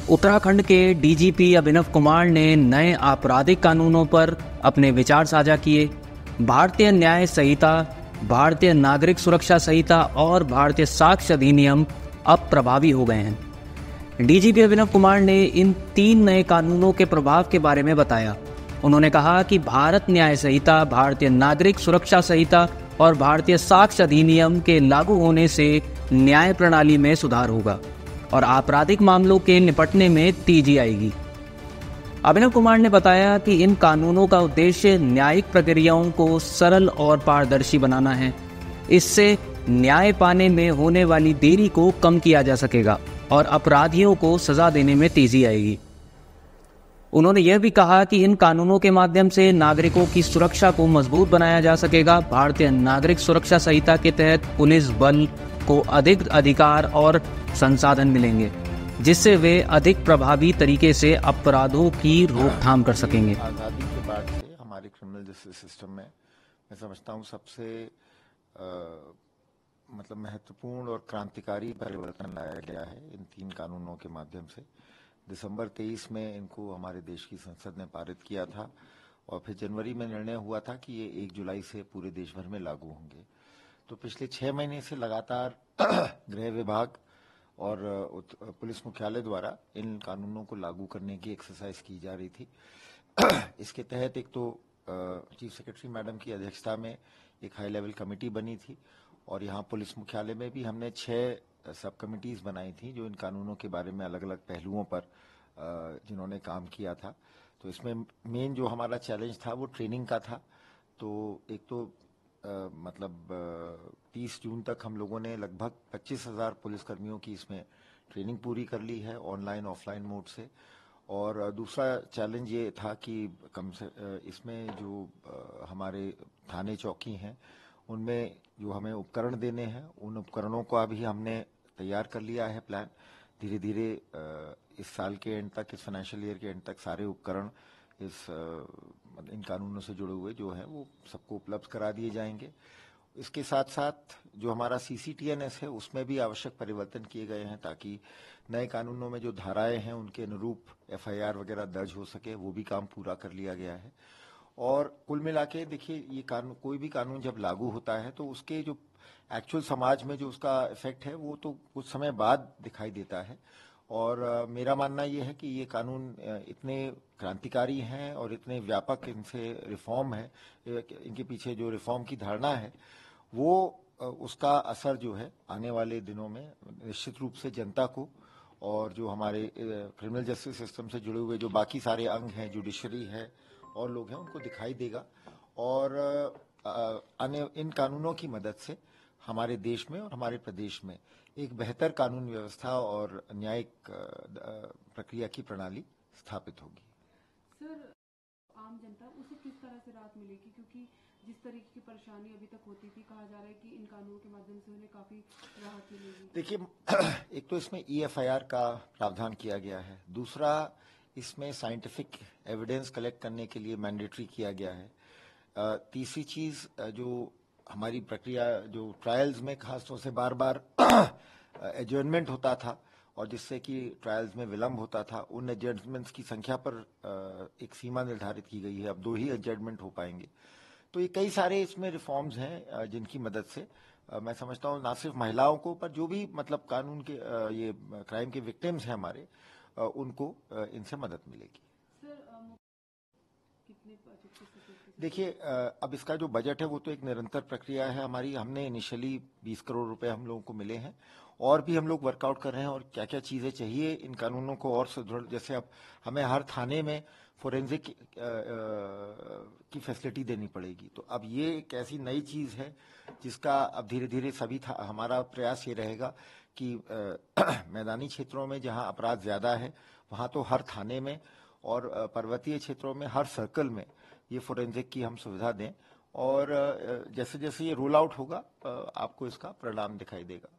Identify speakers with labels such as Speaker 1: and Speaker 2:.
Speaker 1: उत्तराखंड के डीजीपी अभिनव कुमार ने नए आपराधिक कानूनों पर अपने विचार साझा किए। भारतीय न्याय संहिता, भारतीय नागरिक सुरक्षा संहिता और भारतीय साक्ष्य अधिनियम अब प्रभावी हो गए हैं। डीजीपी अभिनव कुमार ने इन 3 नए कानूनों के प्रभाव के बारे में बताया। उन्होंने कहा कि भारत न्याय संहिता, भारतीय नागरिक सुरक्षा संहिता और भारतीय साक्ष्य अधिनियम के लागू होने से न्याय प्रणाली में सुधार होगा और आपराधिक मामलों के निपटने में तेजी आएगी। अभिनव कुमार ने बताया कि इन कानूनों का उद्देश्य न्यायिक प्रक्रियाओं को सरल और पारदर्शी बनाना है। इससे न्याय पाने में होने वाली देरी को कम किया जा सकेगा और अपराधियों को सजा देने में तेजी आएगी। उन्होंने यह भी कहा कि इन कानूनों के माध्यम से नागरिकों की सुरक्षा को मजबूत बनाया जा सकेगा। भारतीय नागरिक सुरक्षा संहिता के तहत पुलिस बल को अधिक अधिकार और संसाधन मिलेंगे, जिससे वे अधिक प्रभावी तरीके से अपराधों की रोकथाम कर सकेंगे।
Speaker 2: आज़ादी के बाद से हमारे क्रिमिनल जस्टिस सिस्टम में मैं समझता हूँ सबसे महत्वपूर्ण और क्रांतिकारी परिवर्तन लाया गया है इन 3 कानूनों के माध्यम से। दिसंबर 23 में इनको हमारे देश की संसद ने पारित किया था और फिर जनवरी में निर्णय हुआ था कि ये 1 जुलाई से पूरे देश भर में लागू होंगे। तो पिछले 6 महीने से लगातार गृह विभाग और पुलिस मुख्यालय द्वारा इन कानूनों को लागू करने की एक्सरसाइज की जा रही थी। इसके तहत एक तो चीफ सेक्रेटरी मैडम की अध्यक्षता में एक हाई लेवल कमेटी बनी थी और यहाँ पुलिस मुख्यालय में भी हमने 6 सब कमिटीज बनाई थी जो इन कानूनों के बारे में अलग अलग पहलुओं पर जिन्होंने काम किया था। तो इसमें मेन जो हमारा चैलेंज था वो ट्रेनिंग का था। तो एक तो 30 जून तक हम लोगों ने लगभग 25,000 पुलिसकर्मियों की इसमें ट्रेनिंग पूरी कर ली है ऑनलाइन ऑफलाइन मोड से। और दूसरा चैलेंज ये था कि इसमें जो हमारे थाने चौकी हैं उनमें जो हमें उपकरण देने हैं उन उपकरणों को अभी हमने तैयार कर लिया है प्लान। धीरे धीरे इस साल के एंड तक, इस फाइनेंशियल ईयर के एंड तक सारे उपकरण इन कानूनों से जुड़े हुए जो हैं वो सबको उपलब्ध करा दिए जाएंगे। इसके साथ साथ जो हमारा CCTNS है उसमें भी आवश्यक परिवर्तन किए गए हैं ताकि नए कानूनों में जो धाराएं हैं उनके अनुरूप FIR वगैरह दर्ज हो सके, वो भी काम पूरा कर लिया गया है। और कुल मिला के देखिए, ये कानून, कोई भी कानून जब लागू होता है तो उसके जो एक्चुअल समाज में जो उसका इफेक्ट है वो तो कुछ समय बाद दिखाई देता है। और मेरा मानना ये है कि ये कानून इतने क्रांतिकारी हैं और इतने व्यापक इनसे रिफॉर्म है, इनके पीछे जो रिफॉर्म की धारणा है वो उसका असर जो है आने वाले दिनों में निश्चित रूप से जनता को और जो हमारे क्रिमिनल जस्टिस सिस्टम से जुड़े हुए जो बाकी सारे अंग हैं, जुडिशरी है और लोग हैं, उनको दिखाई देगा। और इन कानूनों की मदद से हमारे देश में और हमारे प्रदेश में एक बेहतर कानून व्यवस्था और न्यायिक प्रक्रिया की प्रणाली स्थापित होगी।
Speaker 3: सर, आम जनता उसे किस तरह से राहत मिलेगी, क्योंकि जिस तरीके की परेशानी अभी तक होती थी, कहा जा रहा है कि इन कानूनों के माध्यम से उन्हें काफी राहत मिलेगी।
Speaker 2: देखिए, एक तो इसमें EFIR का प्रावधान किया गया है, दूसरा इसमें साइंटिफिक एविडेंस कलेक्ट करने के लिए मैंडेटरी किया गया है। तीसरी चीज जो हमारी प्रक्रिया, जो ट्रायल्स में खासतौर से बार बार एडजर्नमेंट होता था और जिससे कि ट्रायल्स में विलंब होता था, उन एडजर्नमेंट्स की संख्या पर एक सीमा निर्धारित की गई है। अब 2 ही एडजर्नमेंट हो पाएंगे। तो ये कई सारे इसमें रिफॉर्म्स हैं जिनकी मदद से मैं समझता हूँ ना सिर्फ महिलाओं को, पर जो भी कानून के ये क्राइम के विक्टिम्स हैं हमारे, उनको इनसे मदद मिलेगी। देखिए, अब इसका जो बजट है वो तो एक निरंतर प्रक्रिया है हमारी। हमने इनिशियली 20 करोड़ रुपए हम लोगों को मिले हैं और भी हम लोग वर्कआउट कर रहे हैं और क्या क्या चीजें चाहिए इन कानूनों को और सुदृढ़। जैसे अब हमें हर थाने में फोरेंसिक की फैसिलिटी देनी पड़ेगी। तो अब ये एक ऐसी नई चीज है जिसका अब धीरे धीरे हमारा प्रयास ये रहेगा कि मैदानी क्षेत्रों में जहां अपराध ज्यादा है वहां तो हर थाने में और पर्वतीय क्षेत्रों में हर सर्कल में ये फोरेंसिक की हम सुविधा दें। और जैसे जैसे ये रोल आउट होगा आपको इसका परिणाम दिखाई देगा।